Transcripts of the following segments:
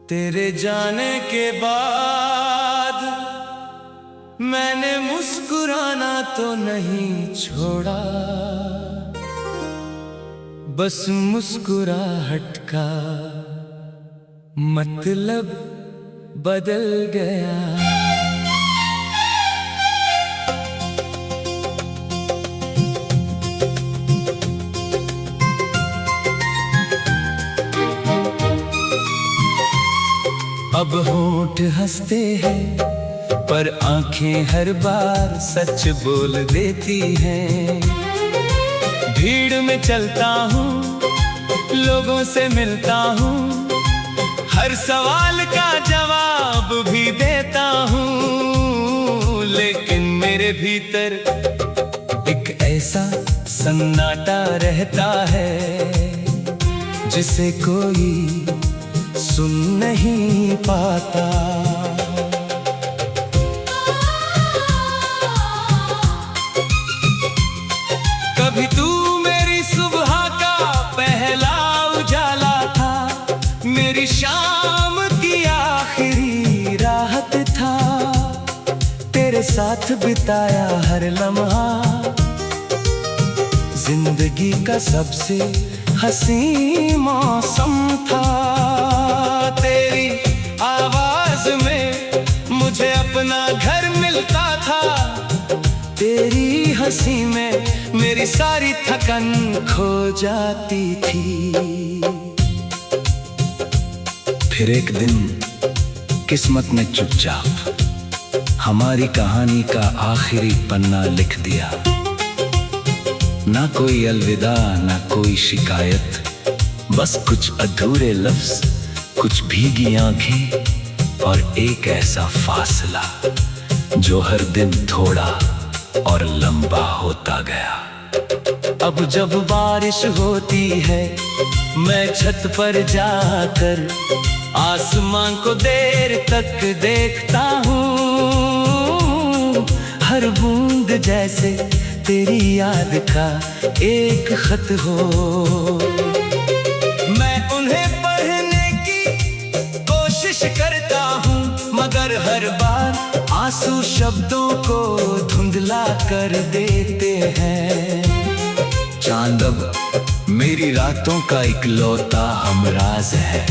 तेरे जाने के बाद मैंने मुस्कुराना तो नहीं छोड़ा, बस मुस्कुराहट का मतलब बदल गया। अब होंठ हंसते हैं पर आंखें हर बार सच बोल देती हैं। भीड़ में चलता हूँ, लोगों से मिलता हूँ, हर सवाल का जवाब भी देता हूँ, लेकिन मेरे भीतर एक ऐसा सन्नाटा रहता है जिसे कोई सुन नहीं पाता। कभी तू मेरी सुबह का पहला उजाला था, मेरी शाम की आखिरी राहत था। तेरे साथ बिताया हर लम्हा जिंदगी का सबसे हसीन मौसम था। तेरी आवाज में मुझे अपना घर मिलता था, तेरी हंसी में मेरी सारी थकन खो जाती थी। फिर एक दिन किस्मत ने चुपचाप हमारी कहानी का आखिरी पन्ना लिख दिया। ना कोई अलविदा, ना कोई शिकायत, बस कुछ अधूरे लफ्ज, कुछ भीगी आंखें और एक ऐसा फासला जो हर दिन थोड़ा और लंबा होता गया। अब जब बारिश होती है मैं छत पर जाकर आसमां को देर तक देखता हूँ, हर बूंद जैसे तेरी याद का एक खत हो। मैं उन्हें पढ़ने की कोशिश करता हूँ, मगर हर बार आंसू शब्दों को धुंधला कर देते हैं। चांद अब मेरी रातों का इकलौता हमराज है।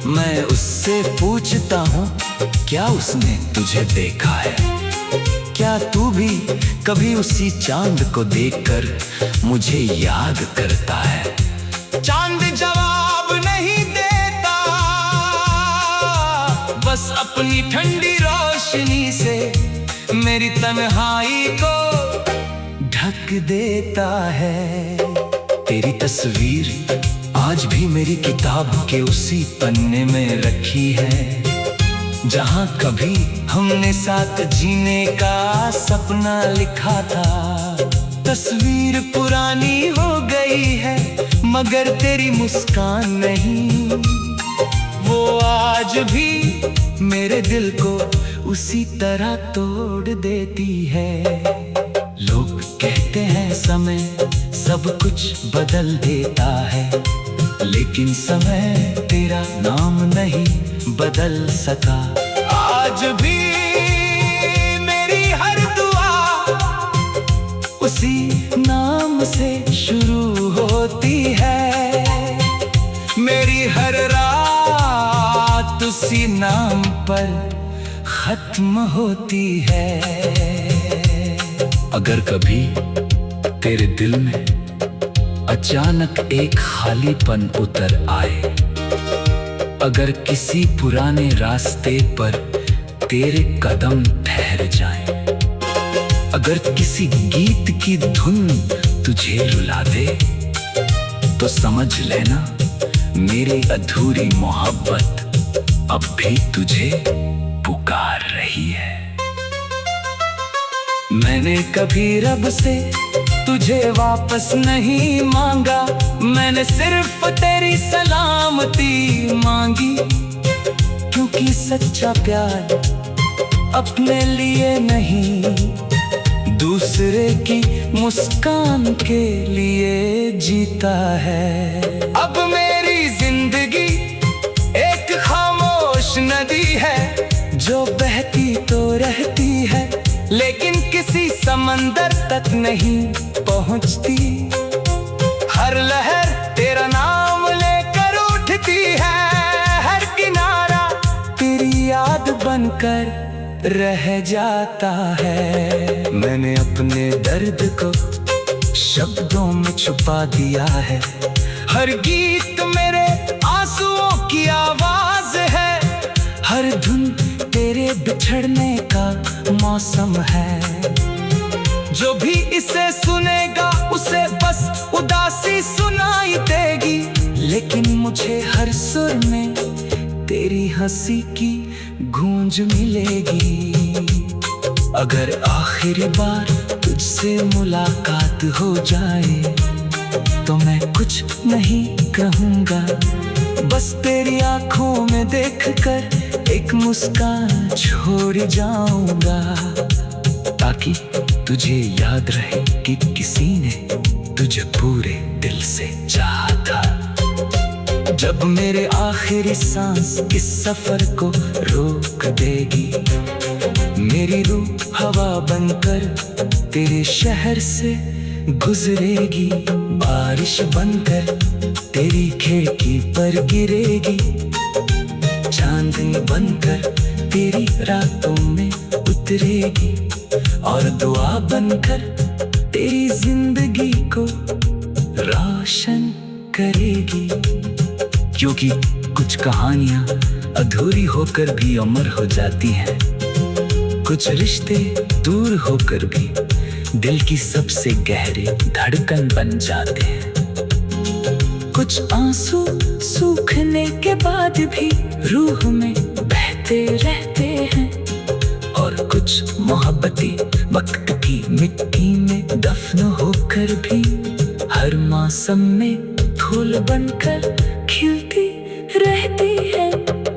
मैं उससे पूछता हूँ, क्या उसने तुझे देखा है? क्या तू भी कभी उसी चांद को देखकर मुझे याद करता है? चांद जवाब नहीं देता, बस अपनी ठंडी रोशनी से मेरी तन्हाई को ढक देता है। तेरी तस्वीर आज भी मेरी किताब के उसी पन्ने में रखी है जहाँ कभी हमने साथ जीने का सपना लिखा था। तस्वीर पुरानी हो गई है मगर तेरी मुस्कान नहीं, वो आज भी मेरे दिल को उसी तरह तोड़ देती है। लोग कहते हैं समय सब कुछ बदल देता है, लेकिन समय तेरा नाम नहीं बदल सका। आज भी मेरी हर दुआ उसी नाम से शुरू होती है, मेरी हर रात उसी नाम पर खत्म होती है। अगर कभी तेरे दिल में अचानक एक खालीपन उतर आए, अगर किसी पुराने रास्ते पर तेरे कदम ठहर जाएं, अगर किसी गीत की धुन तुझे रुला दे, तो समझ लेना मेरी अधूरी मोहब्बत अब भी तुझे पुकार रही है। मैंने कभी रब से तुझे वापस नहीं मांगा, मैंने सिर्फ तेरी सलामती मांगी, क्योंकि सच्चा प्यार अपने लिए नहीं दूसरे की मुस्कान के लिए जीता है। अब मेरी जिंदगी एक खामोश समंदर तक नहीं पहुंचती। हर लहर तेरा नाम लेकर उठती है, हर किनारा तेरी याद बनकर रह जाता है। मैंने अपने दर्द को शब्दों में छुपा दिया है, हर गीत मेरे आंसुओं की आवाज है, हर धुन तेरे बिछड़ने का मौसम है। जो भी इसे सुनेगा उसे बस उदासी सुनाई देगी, लेकिन मुझे हर सुर में तेरी हंसी की गूंज मिलेगी। अगर आखिरी बार तुझसे मुलाकात हो जाए तो मैं कुछ नहीं कहूँगा, बस तेरी आंखों में देखकर एक मुस्कान छोड़ जाऊंगा, ताकि तुझे याद रहे कि किसी ने तुझे पूरे दिल से चाहा था। जब मेरे आखिरी सांस इस सफर को रोक देगी, मेरी रूह हवा बनकर तेरे शहर से गुजरेगी, बारिश बनकर तेरी खिड़की पर गिरेगी, चांदनी बनकर तेरी रातों में उतरेगी, और दुआ बनकर तेरी जिंदगी को रोशन करेगी। क्योंकि कुछ कहानियां अधूरी होकर भी अमर हो जाती हैं, कुछ रिश्ते दूर होकर भी दिल की सबसे गहरी धड़कन बन जाते हैं, कुछ आंसू सूखने के बाद भी रूह में बहते रहते हैं, और कुछ मोहब्बतें वक्त की मिट्टी में दफन होकर भी हर मौसम में फूल बनकर खिलती रहती है।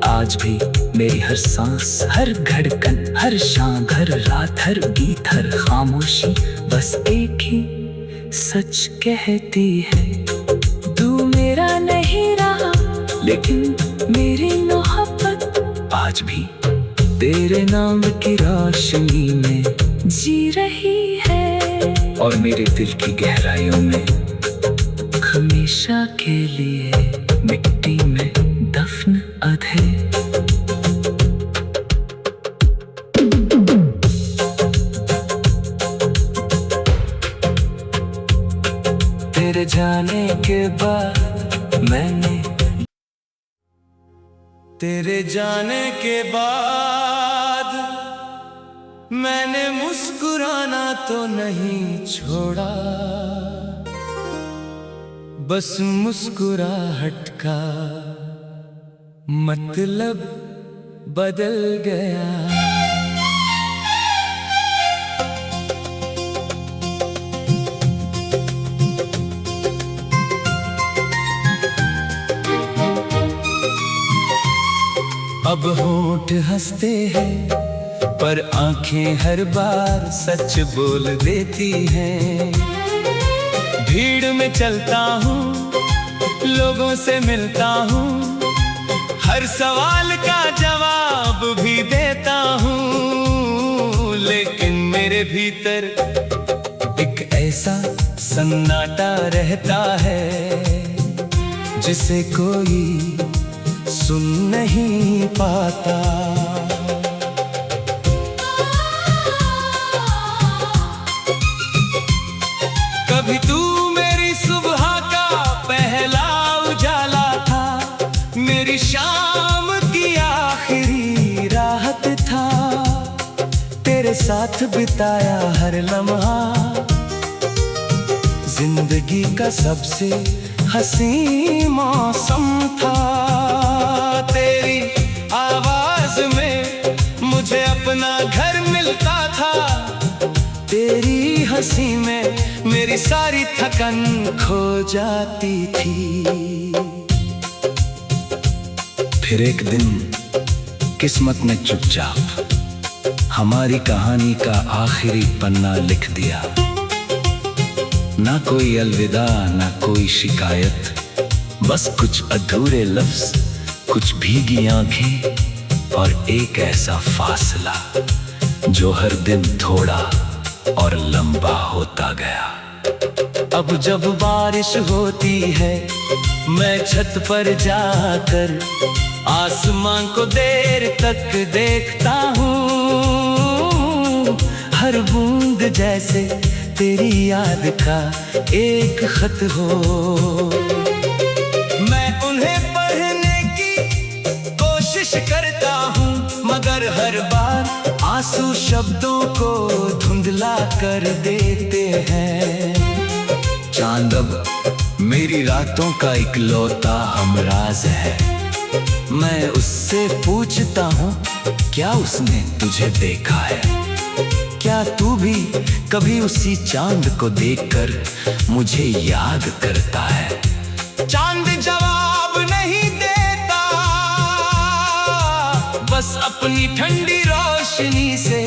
आज भी मेरी हर सांस, हर धड़कन, हर शाम, हर रात, हर गीत, हर खामोशी बस एक ही सच कहती है, तू मेरा नहीं रहा लेकिन मेरी मोहब्बत आज भी तेरे नाम की रोशनी में जी रही है, और मेरे दिल की गहराइयों में हमेशा के लिए मिट्टी में दफन अधे। तेरे जाने के बाद मैंने, तेरे जाने के बाद मैंने मुस्कुराना तो नहीं छोड़ा, बस मुस्कुराहट का मतलब बदल गया। अब होंठ हंसते हैं पर आंखें हर बार सच बोल देती हैं। भीड़ में चलता हूँ, लोगों से मिलता हूँ, हर सवाल का जवाब भी देता हूँ, लेकिन मेरे भीतर एक ऐसा सन्नाटा रहता है जिसे कोई सुन नहीं पाता। कभी तू मेरी सुबह का पहला उजाला था, मेरी शाम की आखिरी राहत था, तेरे साथ बिताया हर लम्हा जिंदगी का सबसे हसी मौसम था। तेरी आवाज में मुझे अपना घर मिलता था, तेरी हंसी में मेरी सारी थकन खो जाती थी। फिर एक दिन किस्मत ने चुपचाप हमारी कहानी का आखिरी पन्ना लिख दिया। ना कोई अलविदा, ना कोई शिकायत, बस कुछ अधूरे लफ्ज, कुछ भीगी आंखें और एक ऐसा फासला जो हर दिन थोड़ा और लंबा होता गया। अब जब बारिश होती है मैं छत पर जाकर आसमां को देर तक देखता हूँ। हर बूंद जैसे तेरी याद का एक खत हो। मैं उन्हें पढ़ने की कोशिश करता हूँ, मगर हर बार आंसू शब्दों को धुंधला कर देते हैं। चांद अब मेरी रातों का इकलौता हमराज है। मैं उससे पूछता हूँ, क्या उसने तुझे देखा है? क्या तू भी कभी उसी चांद को देखकर मुझे याद करता है? चांद जवाब नहीं देता, बस अपनी ठंडी रोशनी से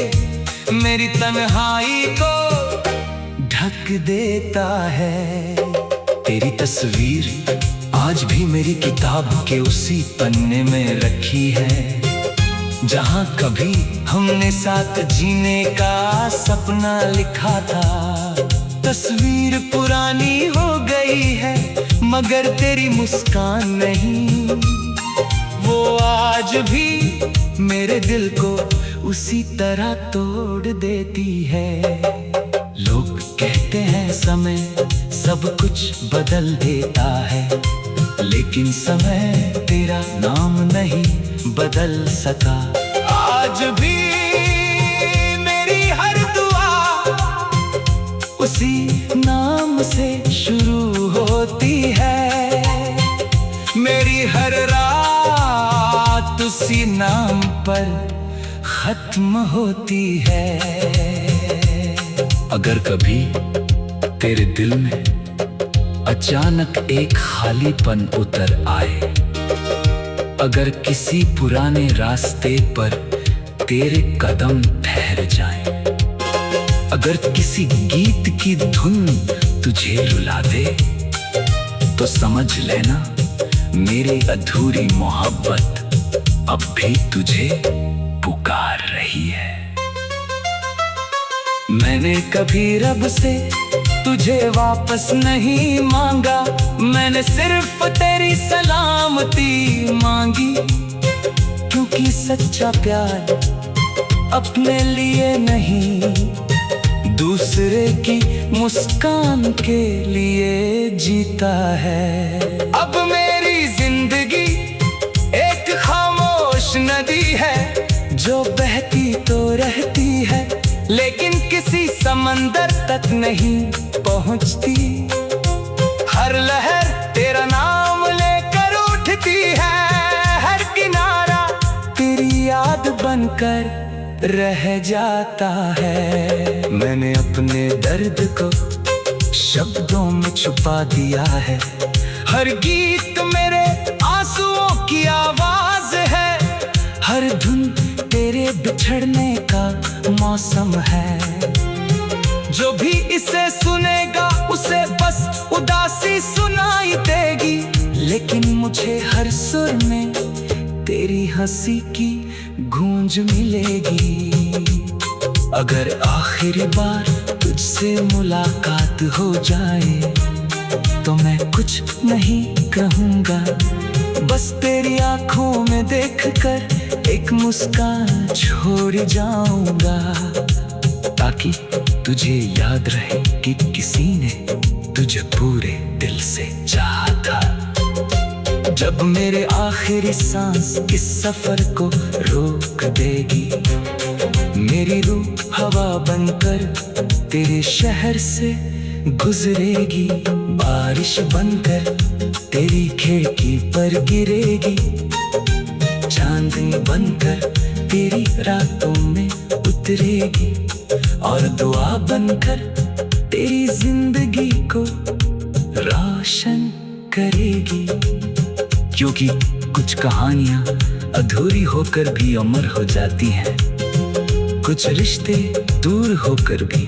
मेरी तन्हाई को ढक देता है। तेरी तस्वीर आज भी मेरी किताब के उसी पन्ने में रखी है, जहाँ कभी हमने साथ जीने का सपना लिखा था। तस्वीर पुरानी हो गई है मगर तेरी मुस्कान नहीं, वो आज भी मेरे दिल को उसी तरह तोड़ देती है। लोग कहते हैं समय सब कुछ बदल देता है, लेकिन समय तेरा नाम नहीं बदल सका। आज भी मेरी हर दुआ उसी नाम से शुरू होती है, मेरी हर रात उसी नाम पर खत्म होती है। अगर कभी तेरे दिल में अचानक एक खालीपन उतर आए, अगर किसी पुराने रास्ते पर तेरे कदम ठहर जाएं, अगर किसी गीत की धुन तुझे रुला दे, तो समझ लेना मेरी अधूरी मोहब्बत अब भी तुझे पुकार रही है। मैंने कभी रब से तुझे वापस नहीं मांगा, मैंने सिर्फ तेरी सलामती मांगी, क्योंकि सच्चा प्यार अपने लिए नहीं दूसरे की मुस्कान के लिए जीता है। अब मेरी जिंदगी एक खामोश नदी है जो बहती तो रहती है, लेकिन किसी समंदर तक नहीं पहुंचती। हर लहर तेरा नाम लेकर उठती है, हर किनारा तेरी याद बनकर रह जाता है। मैंने अपने दर्द को शब्दों में छुपा दिया है, हर गीत मेरे आंसुओं की आवाज है, हर धुन तेरे बिछड़ने का मौसम है। जो भी इसे सुनेगा उसे बस उदासी सुनाई देगी, लेकिन मुझे हर सुर में तेरी हंसी की गूंज मिलेगी। अगर आखिरी बार तुझसे मुलाकात हो जाए तो मैं कुछ नहीं कहूँगा, बस तेरी आंखों में देखकर एक मुस्कान छोड़ जाऊंगा, ताकि तुझे याद रहे कि किसी ने तुझे पूरे दिल से चाहा था। जब मेरे आखिरी सांस इस सफर को रोक देगी, मेरी रूह हवा बनकर तेरे शहर से गुजरेगी, बारिश बनकर तेरी खिड़की पर गिरेगी, चांदनी बनकर तेरी रातों में उतरेगी, और दुआ बनकर तेरी जिंदगी को रोशन करेगी। क्योंकि कुछ कहानियां अधूरी होकर भी अमर हो जाती हैं, कुछ रिश्ते दूर होकर भी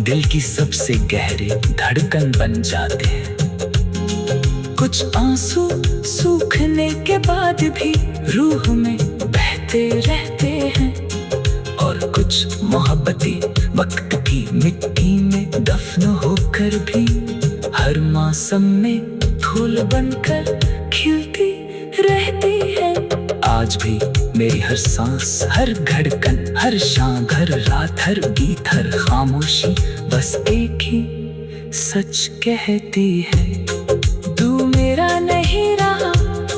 दिल की सबसे गहरे धड़कन बन जाते हैं, कुछ आंसू सूखने के बाद भी रूह में बहते रहते हैं, और कुछ मोहब्बतें वक्त की मिट्टी में दफन होकर भी हर मौसम में फूल बनकर खिलती रहती है। आज भी मेरी हर सांस, हर धड़कन, हर शाम, हर रात, हर गीत, हर खामोशी बस एक ही सच कहती है। तू मेरा नहीं रहा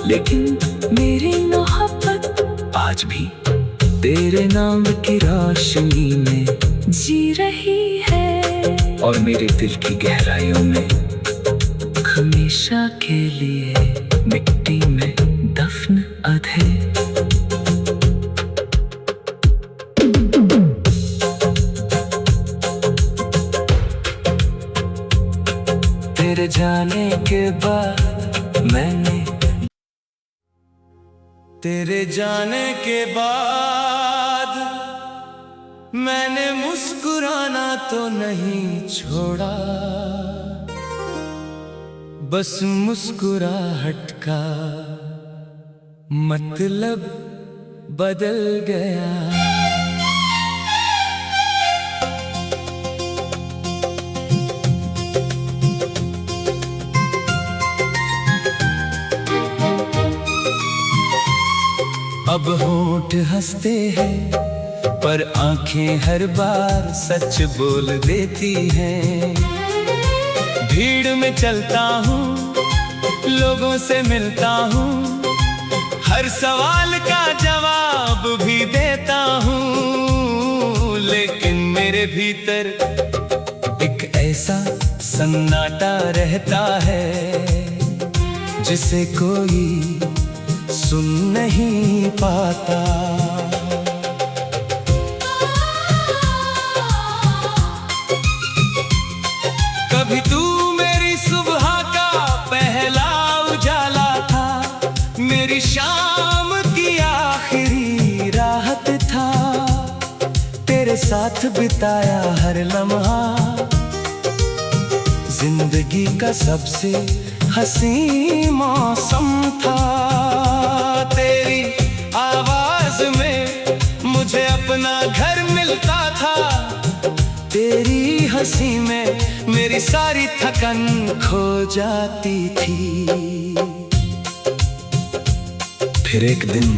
लेकिन मेरी मोहब्बत आज भी तेरे नाम की रोशनी में जी रही है और मेरे दिल की गहराइयों में हमेशा के लिए मिट्टी में दफन है। तेरे जाने के बाद मैंने मुस्कुराना तो नहीं छोड़ा, बस मुस्कुराहट का मतलब बदल गया। अब होंठ हंसते हैं पर आंखें हर बार सच बोल देती हैं। भीड़ में चलता हूँ, लोगों से मिलता हूँ, हर सवाल का जवाब भी देता हूँ, लेकिन मेरे भीतर एक ऐसा सन्नाटा रहता है जिसे कोई सुन नहीं पाता। कभी तू मेरी सुबह का पहला उजाला था, मेरी शाम की आखिरी राहत था। तेरे साथ बिताया हर लम्हा जिंदगी का सबसे हसी मौसम था। तेरी आवाज में मुझे अपना घर मिलता था, तेरी हंसी में मेरी सारी थकन खो जाती थी। फिर एक दिन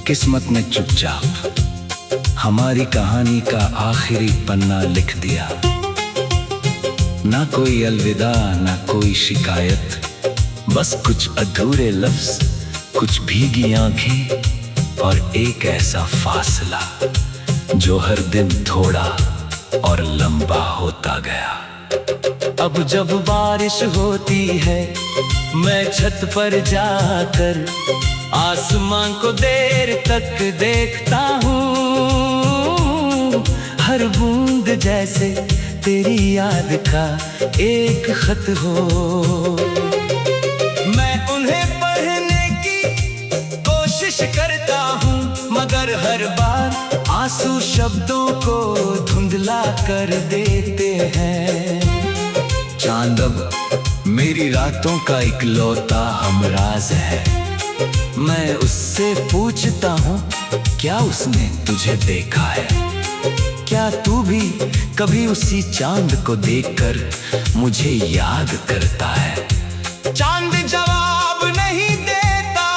किस्मत ने चुपचाप हमारी कहानी का आखिरी पन्ना लिख दिया। ना कोई अलविदा, ना कोई शिकायत, बस कुछ अधूरे लफ्ज, कुछ भीगी आंखें और एक ऐसा फासला जो हर दिन थोड़ा और लंबा होता गया। अब जब बारिश होती है मैं छत पर जाकर आसमां को देर तक देखता हूँ। हर बूंद जैसे तेरी याद का एक खत हो। मैं उन्हें पढ़ने की कोशिश करता हूँ, मगर हर बार आंसू शब्दों को धुंधला कर देते हैं। चांद अब मेरी रातों का इकलौता हमराज है। मैं उससे पूछता हूँ, क्या उसने तुझे देखा है? क्या तू भी कभी उसी चांद को देखकर मुझे याद करता है? चांद जवाब नहीं देता,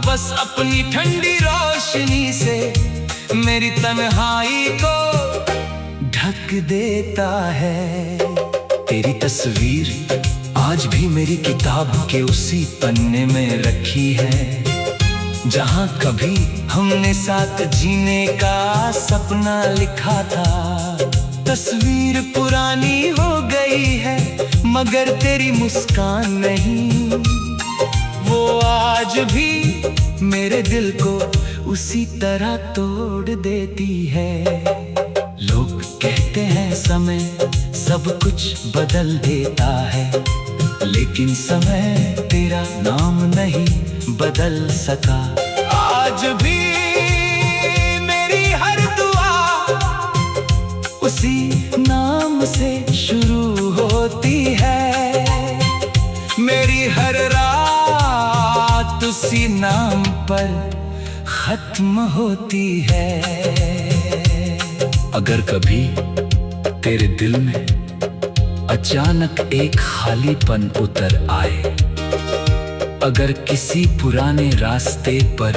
बस अपनी ठंडी रोशनी से मेरी तन्हाई को ढक देता है। तेरी तस्वीर आज भी मेरी किताब के उसी पन्ने में रखी है, जहाँ कभी हमने साथ जीने का सपना लिखा था। तस्वीर पुरानी हो गई है मगर तेरी मुस्कान नहीं, वो आज भी मेरे दिल को उसी तरह तोड़ देती है। लोग कहते हैं समय सब कुछ बदल देता है, लेकिन समय तेरा नाम नहीं बदल सका। आज भी मेरी हर दुआ उसी नाम से शुरू होती है, मेरी हर रात उसी नाम पर खत्म होती है। अगर कभी तेरे दिल में अचानक एक खालीपन उतर आए, अगर किसी पुराने रास्ते पर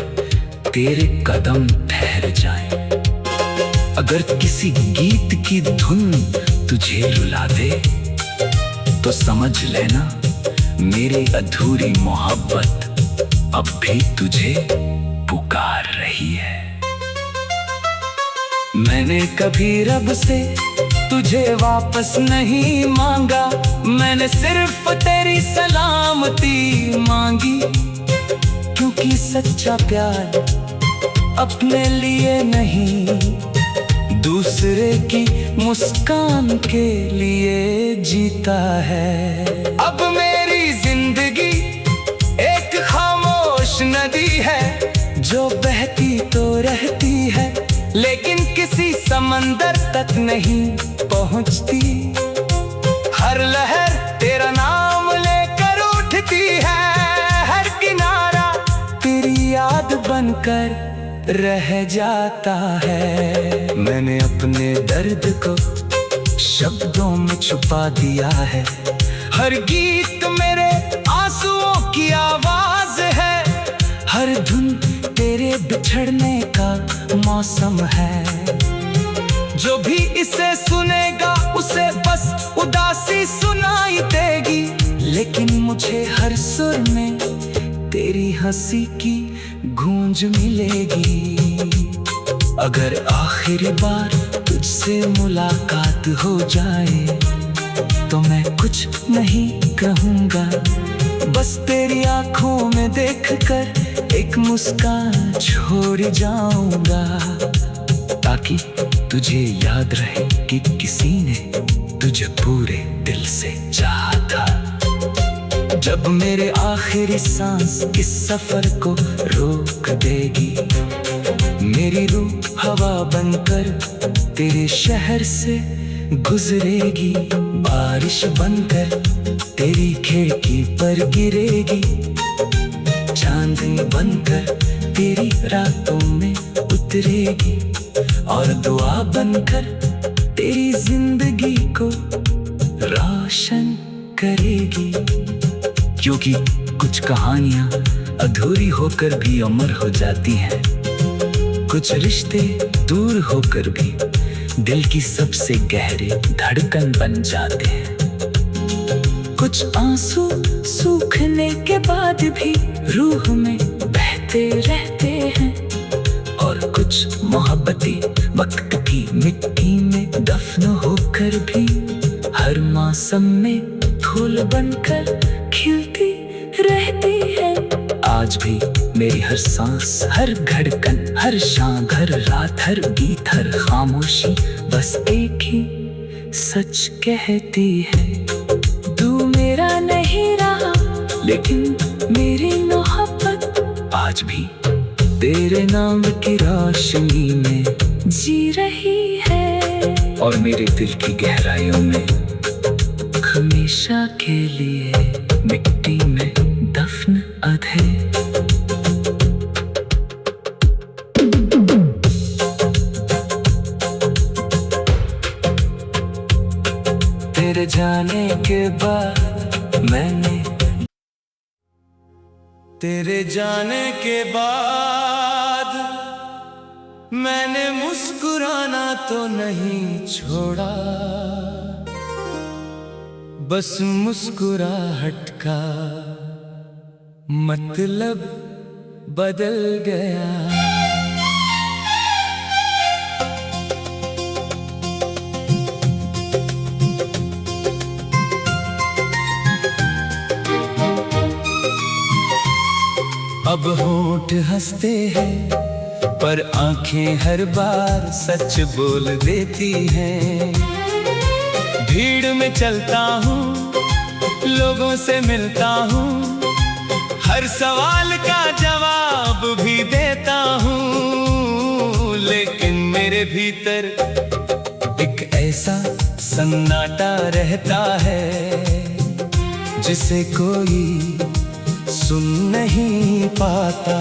तेरे कदम ठहर जाएं, अगर किसी गीत की धुन तुझे रुला दे, तो समझ लेना मेरी अधूरी मोहब्बत अब भी तुझे पुकार रही है। मैंने कभी रब से तुझे वापस नहीं मांगा, मैंने सिर्फ तेरी सलामती मांगी, क्योंकि सच्चा प्यार अपने लिए नहीं, दूसरे की मुस्कान के लिए जीता है। अब मेरी जिंदगी एक खामोश नदी है, जो बहती तो रहती है, लेकिन किसी समंदर तक नहीं पहुंचती। हर लहर तेरा नाम लेकर उठती है, हर किनारा तेरी याद बनकर रह जाता है। मैंने अपने दर्द को शब्दों में छुपा दिया है, हर गीत मेरे आंसुओं की आवाज है, हर धुन तेरे बिछड़ने का मौसम है। जो भी इसे सुनेगा उसे बस उदासी सुनाई देगी, लेकिन मुझे हर सुर में तेरी हंसी की गूंज मिलेगी। अगर आखिरी बार तुझसे मुलाकात हो जाए, तो मैं कुछ नहीं कहूँगा, बस तेरी आंखों में देखकर एक मुस्कान छोड़ जाऊंगा, ताकि तुझे याद रहे कि किसी ने तुझे पूरे दिल से चाहा था। जब मेरे आखिरी सांस इस सफर को रोक देगी, मेरी रूह हवा बनकर तेरे शहर से गुजरेगी, बारिश बनकर तेरी खिड़की पर गिरेगी, चांदनी बनकर तेरी रातों में उतरेगी, और दुआ बनकर तेरी जिंदगी को रोशन करेगी। क्योंकि कुछ कहानियां अधूरी होकर भी अमर हो जाती हैं, कुछ रिश्ते दूर होकर भी दिल की सबसे गहरे धड़कन बन जाते हैं, कुछ आंसू सूखने के बाद भी रूह में बहते रहते हैं, और कुछ मोहब्बतें वक्त की मिट्टी में दफन होकर भी हर मौसम में फूल बनकर खिलती रहती है। आज भी मेरी हर सांस, हर धड़कन, हर शाम, हर रात, हर गीत, हर खामोशी बस एक ही सच कहती है, तू मेरा नहीं रहा, लेकिन मेरी मोहब्बत आज भी तेरे नाम की रोशनी में जी रही है, और मेरे दिल की गहराइयों में हमेशा के लिए मिट्टी में दफन अधे। तेरे जाने के बाद मैंने मुस्कुराना तो नहीं छोड़ा, बस मुस्कुराहट का मतलब बदल गया। अब होंठ हंसते हैं, पर आंखें हर बार सच बोल देती हैं। भीड़ में चलता हूँ, लोगों से मिलता हूँ, हर सवाल का जवाब भी देता हूँ, लेकिन मेरे भीतर एक ऐसा सन्नाटा रहता है जिसे कोई सुन नहीं पाता।